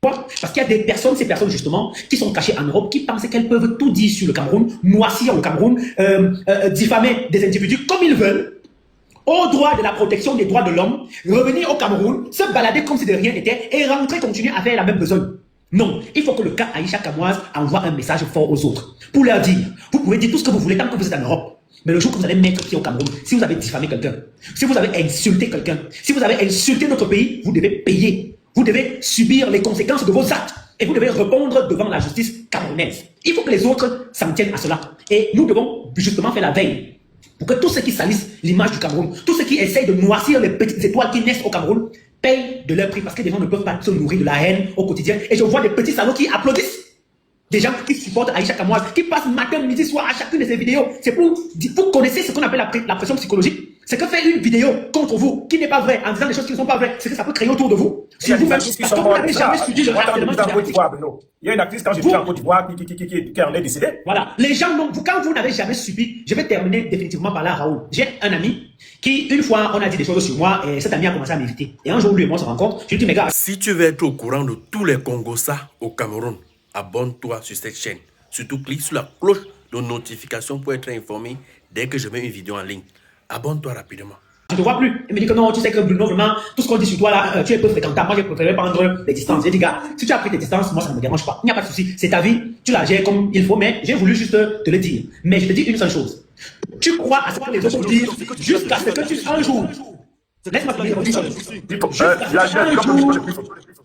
Pourquoi? Parce qu'il y a des personnes, ces personnes justement, qui sont cachées en Europe, qui pensent qu'elles peuvent tout dire sur le Cameroun, noircir le Cameroun, diffamer des individus comme ils veulent, au droit de la protection des droits de l'homme, revenir au Cameroun, se balader comme si de rien n'était et rentrer, continuer à faire la même besogne. Non, il faut que le cas Aïcha Kamoise envoie un message fort aux autres pour leur dire, vous pouvez dire tout ce que vous voulez tant que vous êtes en Europe. Mais le jour que vous allez mettre pied au Cameroun, si vous avez diffamé quelqu'un, si vous avez insulté quelqu'un, si vous avez insulté notre pays, vous devez payer. Vous devez subir les conséquences de vos actes. Et vous devez répondre devant la justice camerounaise. Il faut que les autres s'en tiennent à cela. Et nous devons justement faire la veille. Pour que tous ceux qui salissent l'image du Cameroun, tous ceux qui essayent de noircir les petites étoiles qui naissent au Cameroun, payent de leur prix. Parce que des gens ne peuvent pas se nourrir de la haine au quotidien. Et je vois des petits salauds qui applaudissent. Des gens qui supportent Aïcha Kamoise, qui passent matin, midi, soir à chacune de ces vidéos. C'est pour vous connaissez ce qu'on appelle la pression psychologique. C'est que faire une vidéo contre vous, qui n'est pas vraie, en disant des choses qui ne sont pas vraies, c'est que ça peut créer autour de vous. Si vous même, parce que vous n'avez jamais subi le harcèlement. Il y a une actrice quand j'étais en Côte d'Ivoire qui en est décédée. Voilà. Les gens, quand vous n'avez jamais subi, je vais terminer définitivement par là, Raoul. J'ai un ami qui, une fois, on a dit des choses sur moi, et cet ami a commencé à m'inviter. Et un jour, lui et moi, on se rencontre. Je lui dis, mais gars. Si tu veux être au courant de tous les Congossas au Cameroun, abonne-toi sur cette chaîne. Surtout, clique sur la cloche de notification pour être informé dès que je mets une vidéo en ligne. Abonne-toi rapidement. Je ne te vois plus. Il me dit que non, tu sais que Bruno, vraiment, tout ce qu'on dit sur toi là, tu es peu fréquentable. Moi, je préférais prendre des distances. J'ai dit, gars, si tu as pris tes distances, moi, ça ne me dérange pas. Il n'y a pas de souci. C'est ta vie. Tu la gères comme il faut, mais j'ai voulu juste te le dire. Mais je te dis une seule chose. Tu crois à ce que les autres disent jusqu'à ce que tu, un jour, laisse-moi te dire,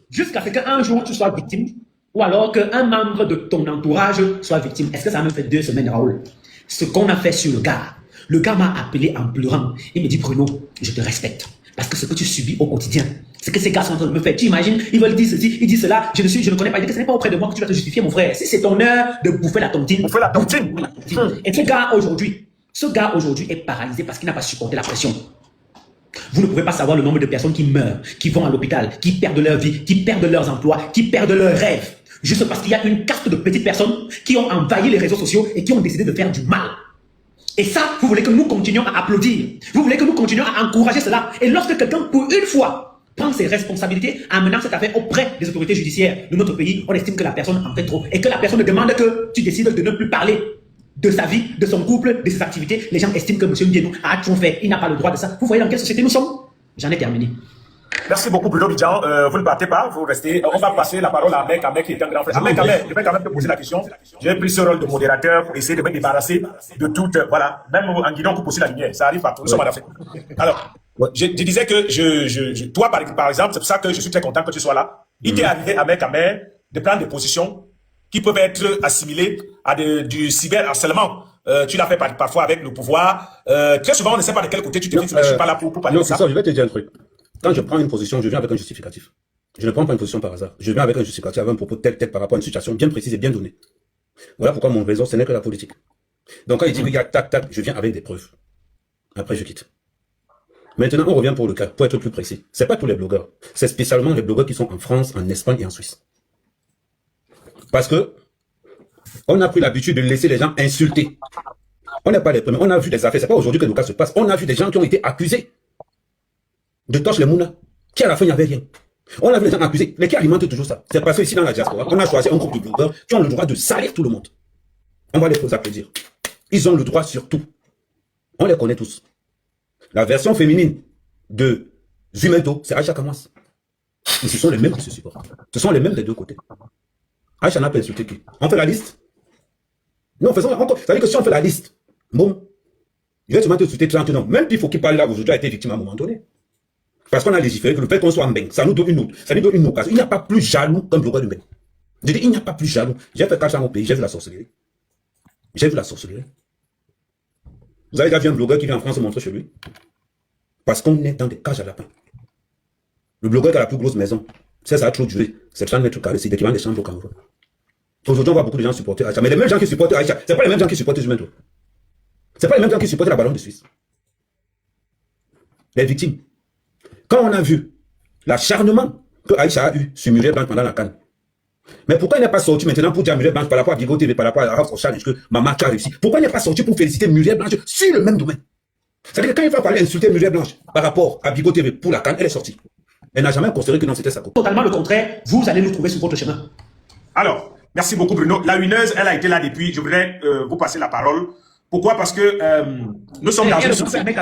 jusqu'à ce qu'un jour tu sois victime, ou alors qu'un membre de ton entourage soit victime. Est-ce que ça me fait 2 semaines, Raoul? Ce qu'on a fait sur le gars m'a appelé en pleurant. Il me dit, Bruno, je te respecte. Parce que ce que tu subis au quotidien, c'est que ces gars sont en train de me faire. Tu imagines, ils veulent dire ceci, ils disent cela, je ne connais pas. Il dit que ce n'est pas auprès de moi que tu vas te justifier, mon frère. Si c'est ton heure de bouffer la tontine. Bouffer la tontine. Et ce gars aujourd'hui est paralysé parce qu'il n'a pas supporté la pression. Vous ne pouvez pas savoir le nombre de personnes qui meurent, qui vont à l'hôpital, qui perdent leur vie, qui perdent leurs emplois, qui perdent leurs rêves. Juste parce qu'il y a une caste de petites personnes qui ont envahi les réseaux sociaux et qui ont décidé de faire du mal. Et ça, vous voulez que nous continuions à applaudir. Vous voulez que nous continuions à encourager cela. Et lorsque quelqu'un, pour une fois, prend ses responsabilités en menant cette affaire auprès des autorités judiciaires de notre pays, on estime que la personne en fait trop. Et que la personne demande que tu décides de ne plus parler de sa vie, de son couple, de ses activités. Les gens estiment que M. Ndiénou a trop fait. Il n'a pas le droit de ça. Vous voyez dans quelle société nous sommes? J'en ai terminé. Merci beaucoup, Bruno Bidjan. Vous ne partez pas, vous restez. On va passer la parole à Ahmed qui est un grand frère. Ahmed, je vais quand même te poser la question. J'ai pris ce rôle de modérateur pour essayer de me débarrasser de toute. Voilà, même en Guinée, on coupe aussi la lumière. Ça arrive partout. Nous sommes en Afrique. Alors, je disais que toi, par exemple, c'est pour ça que je suis très content que tu sois là. Il t'est arrivé, Ahmed, de prendre des positions qui peuvent être assimilées à du cyberharcèlement. Tu l'as fait parfois avec le pouvoir. Très souvent, on ne sait pas de quel côté tu te dis. Je ne suis pas là pour parler de ça. Non, c'est ça, je vais te dire un truc. Quand je prends une position, je viens avec un justificatif. Je ne prends pas une position par hasard. Je viens avec un justificatif, avec un propos tel par rapport à une situation bien précise et bien donnée. Voilà pourquoi mon réseau, ce n'est que la politique. Donc quand il dit qu'il y a tac, je viens avec des preuves. Après, je quitte. Maintenant, on revient pour le cas, pour être plus précis. C'est pas tous les blogueurs. C'est spécialement les blogueurs qui sont en France, en Espagne et en Suisse. Parce que on a pris l'habitude de laisser les gens insulter. On n'est pas les premiers. On a vu des affaires. C'est pas aujourd'hui que le cas se passe. On a vu des gens qui ont été accusés de Toch les Mouna, qui à la fin, il n'y avait rien. On a vu les gens accusés, mais qui alimentent toujours ça. C'est parce que ici, dans la diaspora, on a choisi un groupe de blogueurs qui ont le droit de salir tout le monde. On va les applaudir. Ils ont le droit sur tout. On les connaît tous. La version féminine de Zumento, c'est Aïcha Kamoise. Et ce sont les mêmes qui se supportent. Ce sont les mêmes des deux côtés. Aïcha n'a pas insulté qui? On fait la liste? Non, faisons encore. Ça veut dire que si on fait la liste, bon, il va seulement te insulter 30 ans. Même il faut qu'il parle là, aujourd'hui a été victime à un moment donné. Parce qu'on a légiféré que le fait qu'on soit en bain, ça nous donne une occasion. Il n'y a pas plus jaloux qu'un blogueur de bain. Je dis, il n'y a pas plus jaloux. J'ai fait 4 ans au pays, j'ai vu la sorcellerie. J'ai vu la sorcellerie. Vous avez déjà vu un blogueur qui vient en France se montrer chez lui? Parce qu'on est dans des cages à lapins. Le blogueur qui a la plus grosse maison, ça a trop duré. C'est 30 mètres carrés, c'est l'équivalent des chambres au Cameroun. Aujourd'hui, on voit beaucoup de gens supporter Aïcha. Mais les mêmes gens qui supportent Aïcha, c'est pas les mêmes gens qui supportent Zumento. C'est pas les mêmes gens qui supportent la ballon de Suisse. Les victimes. Quand on a vu l'acharnement que Aïcha a eu sur Muriel Blanche pendant la CAN, mais pourquoi il n'est pas sorti maintenant pour dire à Muriel Blanche par rapport à Bigo TV, par rapport à House of Challenge que Maman tu as réussi? Pourquoi il n'est pas sorti pour féliciter Muriel Blanche sur le même domaine? C'est-à-dire que quand il va parler insulter Muriel Blanche par rapport à Bigo TV pour la CAN, elle est sortie. Elle n'a jamais considéré que non, c'était sa copine. Totalement le contraire, vous allez nous trouver sur votre chemin. Alors, merci beaucoup Bruno. La Uneuse, elle a été là depuis. Je voudrais vous passer la parole. Pourquoi? Parce que nous sommes dans une société.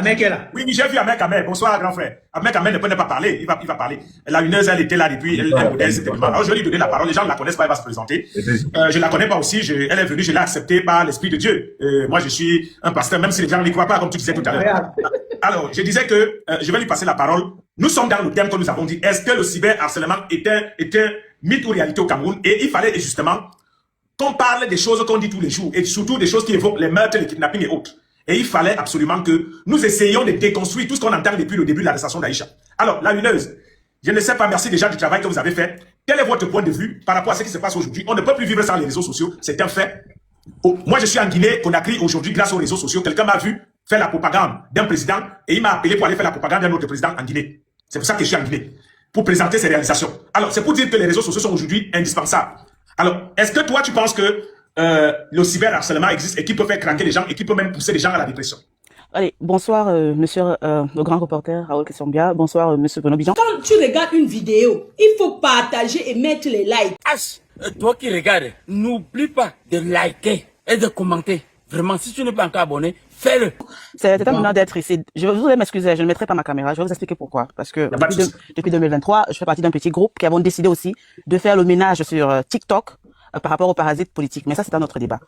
Oui, j'ai vu Ahmed Ahmed. Bonsoir, grand frère. Ahmed Ahmed ne peut pas parler. Il va parler. La Uneuse, elle était là depuis. Elle modèle cet événement. Alors, je vais lui donner la parole. Les gens ne la connaissent pas. Elle va se présenter. Je ne la connais pas aussi. Elle est venue. Je l'ai acceptée par l'Esprit de Dieu. Moi, je suis un pasteur, même si les gens n'y croient pas, comme tu disais tout à l'heure. Alors, je disais que je vais lui passer la parole. Nous sommes dans le thème que nous avons dit. Est-ce que le cyberharcèlement était mythe ou réalité au Cameroun? Et il fallait justement qu'on parle des choses qu'on dit tous les jours, et surtout des choses qui évoquent les meurtres, les kidnappings et autres. Et il fallait absolument que nous essayions de déconstruire tout ce qu'on entend depuis le début de l'arrestation d'Aïcha. Alors, la Uneuse, je ne sais pas, merci déjà du travail que vous avez fait. Quel est votre point de vue par rapport à ce qui se passe aujourd'hui? On ne peut plus vivre sans les réseaux sociaux, c'est un fait. Oh, moi, je suis en Guinée, Conakry, aujourd'hui, grâce aux réseaux sociaux. Quelqu'un m'a vu faire la propagande d'un président et il m'a appelé pour aller faire la propagande d'un autre président en Guinée. C'est pour ça que je suis en Guinée, pour présenter ses réalisations. Alors, c'est pour dire que les réseaux sociaux sont aujourd'hui indispensables. Alors, est-ce que toi, tu penses que le cyberharcèlement existe et qui peut faire craquer les gens et qui peut même pousser les gens à la dépression? Allez, bonsoir, monsieur le grand reporter Raoul Kessombia. Bonsoir, monsieur Bruno Bijan. Quand tu regardes une vidéo, il faut partager et mettre les likes. Toi qui regardes, n'oublie pas de liker et de commenter. Vraiment, si tu n'es pas encore abonné, fais-le. C'est un honneur d'être ici. Je voudrais m'excuser, je ne mettrai pas ma caméra. Je vais vous expliquer pourquoi. Parce que depuis 2023, je fais partie d'un petit groupe qui avons décidé aussi de faire le ménage sur TikTok par rapport aux parasites politiques. Mais ça, c'est un autre débat.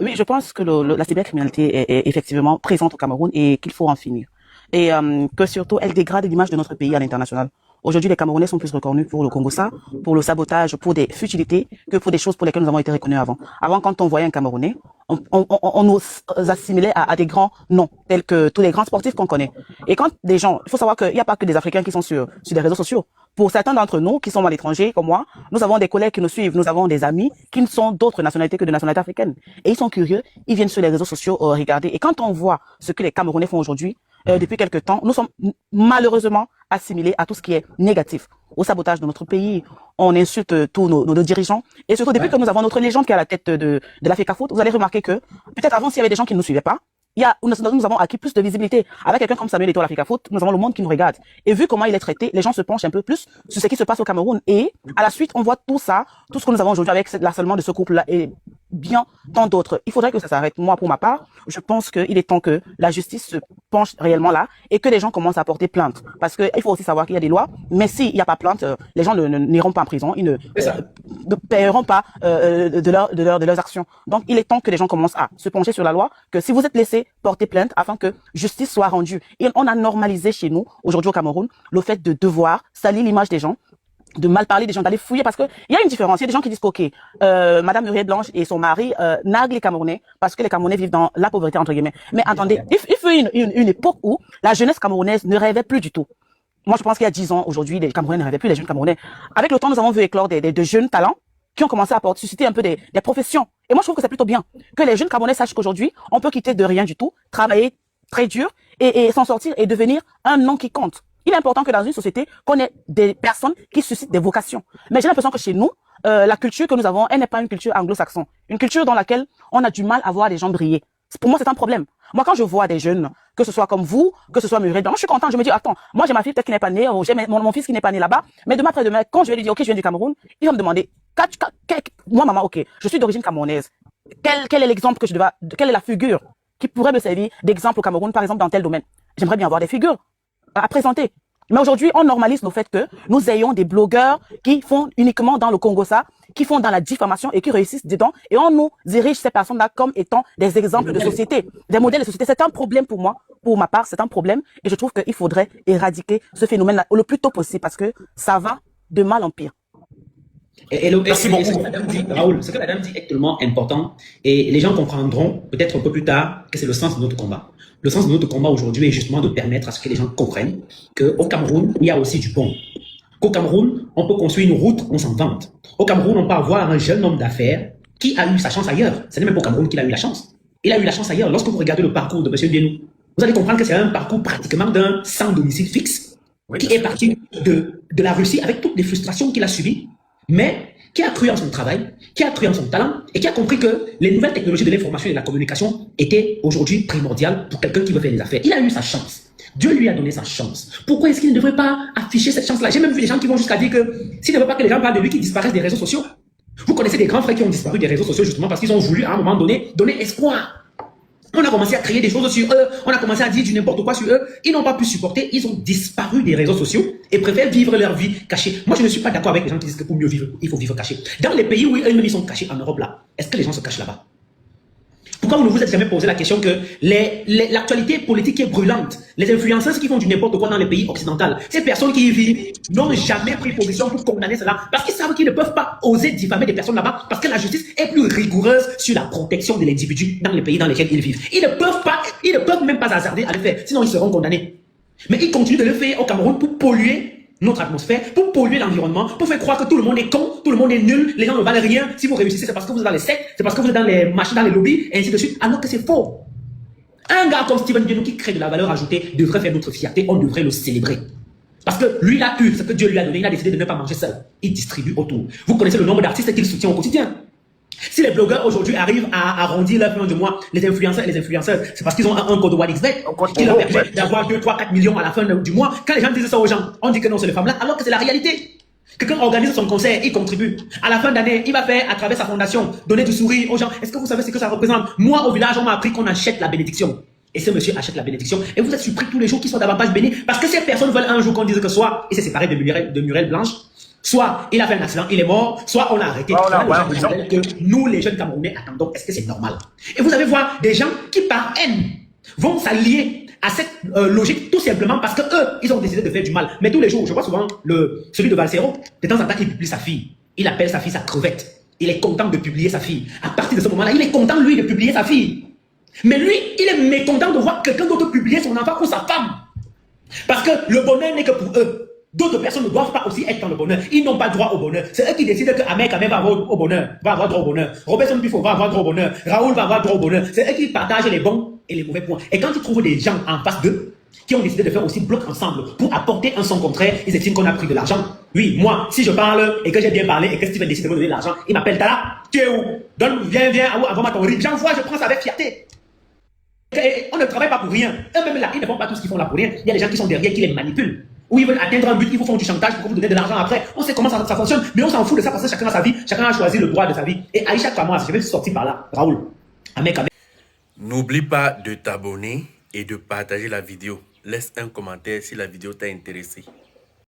Oui, je pense que la cybercriminalité est effectivement présente au Cameroun et qu'il faut en finir. Et que surtout, elle dégrade l'image de notre pays à l'international. Aujourd'hui, les Camerounais sont plus reconnus pour le Congo-Ça, pour le sabotage, pour des futilités, que pour des choses pour lesquelles nous avons été reconnus avant. Avant, quand on voyait un Camerounais, on nous assimilait à des grands noms, tels que tous les grands sportifs qu'on connaît. Et quand des gens, il faut savoir qu'il n'y a pas que des Africains qui sont sur les réseaux sociaux. Pour certains d'entre nous qui sont à l'étranger, comme moi, nous avons des collègues qui nous suivent, nous avons des amis qui ne sont d'autres nationalités que de nationalité africaine. Et ils sont curieux, ils viennent sur les réseaux sociaux regarder. Et quand on voit ce que les Camerounais font aujourd'hui, depuis quelque temps, nous sommes malheureusement assimilés à tout ce qui est négatif, au sabotage de notre pays. On insulte tous nos dirigeants. Et surtout, depuis que nous avons notre légende qui est à la tête de l'Africa Foot, vous allez remarquer que, peut-être avant, s'il y avait des gens qui ne nous suivaient pas, nous avons acquis plus de visibilité. Avec quelqu'un comme Samuel Eto'o à l'Africa Foot, nous avons le monde qui nous regarde. Et vu comment il est traité, les gens se penchent un peu plus sur ce qui se passe au Cameroun. Et à la suite, on voit tout ça, tout ce que nous avons aujourd'hui avec l'harcèlement de ce couple-là et bien tant d'autres. Il faudrait que ça s'arrête. Moi, pour ma part, je pense qu'il est temps que la justice se penche réellement là et que les gens commencent à porter plainte. Parce que il faut aussi savoir qu'il y a des lois, mais s'il n'y a pas plainte, les gens n'iront pas en prison, ils ne paieront pas de leurs actions. Donc, il est temps que les gens commencent à se pencher sur la loi, que si vous êtes laissé, porter plainte afin que justice soit rendue. Et on a normalisé chez nous, aujourd'hui au Cameroun, le fait de devoir salir l'image des gens, de mal parler des gens, d'aller fouiller, parce que il y a une différence. Il y a des gens qui disent qu'ok, Madame Muriel Blanche et son mari narguent les Camerounais parce que les Camerounais vivent dans la pauvreté entre guillemets. Mais attendez, il fut une époque où la jeunesse camerounaise ne rêvait plus du tout. Moi, je pense qu'il y a 10 ans, aujourd'hui, les Camerounais ne rêvaient plus, les jeunes Camerounais. Avec le temps, nous avons vu éclore de jeunes talents qui ont commencé à susciter un peu des professions. Et moi, je trouve que c'est plutôt bien que les jeunes Camerounais sachent qu'aujourd'hui, on peut quitter de rien du tout, travailler très dur et s'en sortir et devenir un nom qui compte. Il est important que dans une société, qu'on ait des personnes qui suscitent des vocations. Mais j'ai l'impression que chez nous, la culture que nous avons, elle n'est pas une culture anglo-saxonne. Une culture dans laquelle on a du mal à voir les gens briller. Pour moi, c'est un problème. Moi, quand je vois des jeunes, que ce soit comme vous, que ce soit Muriel, moi, je suis content. Je me dis, attends, moi, j'ai ma fille peut-être qui n'est pas née, ou j'ai mon fils qui n'est pas né là-bas. Mais demain après-demain, quand je vais lui dire, ok, je viens du Cameroun, il va me demander, moi, maman, ok, je suis d'origine camerounaise. Quel est l'exemple que quelle est la figure qui pourrait me servir d'exemple au Cameroun, par exemple, dans tel domaine? J'aimerais bien avoir des figures à présenter. Mais aujourd'hui, on normalise le fait que nous ayons des blogueurs qui font uniquement dans le Congo-Ça, qui font dans la diffamation et qui réussissent dedans. Et on nous dirige ces personnes-là comme étant des exemples de société, des modèles de société. C'est un problème pour moi, pour ma part, c'est un problème. Et je trouve qu'il faudrait éradiquer ce phénomène-là le plus tôt possible parce que ça va de mal en pire. Merci beaucoup. Raoul, ce que la dame dit est tellement important et les gens comprendront peut-être un peu plus tard que c'est le sens de notre combat. Le sens de notre combat aujourd'hui est justement de permettre à ce que les gens comprennent qu'au Cameroun, il y a aussi du bon. Qu'au Cameroun, on peut construire une route, on s'en vante. Au Cameroun, on peut avoir un jeune homme d'affaires qui a eu sa chance ailleurs. Ce n'est même pas au Cameroun qu'il a eu la chance. Il a eu la chance ailleurs. Lorsque vous regardez le parcours de M. Bienou, vous allez comprendre que c'est un parcours pratiquement d'un sans domicile fixe qui est parti de la Russie avec toutes les frustrations qu'il a subies, mais qui a cru en son travail, qui a cru en son talent et qui a compris que les nouvelles technologies de l'information et de la communication étaient aujourd'hui primordiales pour quelqu'un qui veut faire des affaires. Il a eu sa chance. Dieu lui a donné sa chance. Pourquoi est-ce qu'il ne devrait pas afficher cette chance-là? J'ai même vu des gens qui vont jusqu'à dire que s'il ne veut pas que les gens parlent de lui, qu'ils disparaissent des réseaux sociaux. Vous connaissez des grands frères qui ont disparu des réseaux sociaux justement parce qu'ils ont voulu à un moment donné donner espoir. On a commencé à créer des choses sur eux, on a commencé à dire du n'importe quoi sur eux. Ils n'ont pas pu supporter, ils ont disparu des réseaux sociaux et préfèrent vivre leur vie cachée. Moi, je ne suis pas d'accord avec les gens qui disent que pour mieux vivre, il faut vivre caché. Dans les pays où eux-mêmes ils sont cachés en Europe là, est-ce que les gens se cachent là-bas? Pourquoi vous ne vous êtes jamais posé la question que l'actualité politique est brûlante? Les influenceurs qui font du n'importe quoi dans les pays occidentaux, ces personnes qui y vivent n'ont jamais pris position pour condamner cela parce qu'ils savent qu'ils ne peuvent pas oser diffamer des personnes là-bas parce que la justice est plus rigoureuse sur la protection de l'individu dans les pays dans lesquels ils vivent. Ils ne peuvent même pas hasarder à le faire, sinon ils seront condamnés. Mais ils continuent de le faire au Cameroun pour polluer notre atmosphère, pour polluer l'environnement, pour faire croire que tout le monde est con, tout le monde est nul, les gens ne valent rien. Si vous réussissez, c'est parce que vous êtes dans les sectes, c'est parce que vous êtes dans les machines, dans les lobbies, et ainsi de suite, alors que c'est faux. Un gars comme Steven Bienou qui crée de la valeur ajoutée devrait faire notre fierté, on devrait le célébrer. Parce que lui, il a eu ce que Dieu lui a donné, il a décidé de ne pas manger seul. Il distribue autour. Vous connaissez le nombre d'artistes qu'il soutient au quotidien. Si les blogueurs aujourd'hui arrivent à arrondir leur fin de mois, les influenceurs et les influenceuses, c'est parce qu'ils ont un code WhatsApp qui leur permet d'avoir 2, 3, 4 millions à la fin du mois. Quand les gens disent ça aux gens, on dit que non, c'est les femmes-là, alors que c'est la réalité. Quelqu'un organise son concert, il contribue. À la fin d'année, il va faire, à travers sa fondation, donner du sourire aux gens. Est-ce que vous savez ce que ça représente? Moi, au village, on m'a appris qu'on achète la bénédiction. Et ce monsieur achète la bénédiction. Et vous êtes surpris tous les jours qu'ils soient davantage bénis. Parce que ces personnes veulent un jour qu'on dise que soit il s'est séparé de Muriel Blanche, soit il a fait un accident, il est mort, soit on l'a arrêté. Que nous, les jeunes Camerounais, attendons, est-ce que c'est normal? Et vous allez voir des gens qui, par haine, vont s'allier à cette logique tout simplement parce que eux, ils ont décidé de faire du mal. Mais tous les jours, je vois souvent celui de Valsero, de temps en temps, il publie sa fille. Il appelle sa fille sa crevette. Il est content de publier sa fille. À partir de ce moment-là, il est content, lui, de publier sa fille. Mais lui, il est mécontent de voir quelqu'un d'autre publier son enfant ou sa femme. Parce que le bonheur n'est que pour eux. D'autres personnes ne doivent pas aussi être dans le bonheur. Ils n'ont pas droit au bonheur. C'est eux qui décident que Ahmed va avoir au bonheur, va avoir droit au bonheur. Robertson Pifo va avoir droit au bonheur. Raoul va avoir droit au bonheur. C'est eux qui partagent les bons et les mauvais points. Et quand ils trouvent des gens en face d'eux, qui ont décidé de faire aussi bloc ensemble pour apporter un son contraire, ils estiment qu'on a pris de l'argent. Oui, moi, si je parle et que j'ai bien parlé et que Steven décide de me donner l'argent, il m'appelle Tala. Tu es où? Viens, envoie-moi ton RIB. J'envoie, je prends ça avec fierté. Et on ne travaille pas pour rien. Eux-mêmes là, ils ne font pas tout ce qu'ils font là pour rien. Il y a des gens qui sont derrière qui les manipulent. Ou ils veulent atteindre un but, ils vous font du chantage pour vous donner de l'argent après. On sait comment ça fonctionne, mais on s'en fout de ça parce que chacun a sa vie, chacun a choisi le droit de sa vie. Et Aïcha Kamas, je vais sortir par là, Raoul. N'oublie pas de t'abonner et de partager la vidéo. Laisse un commentaire si la vidéo t'a intéressé.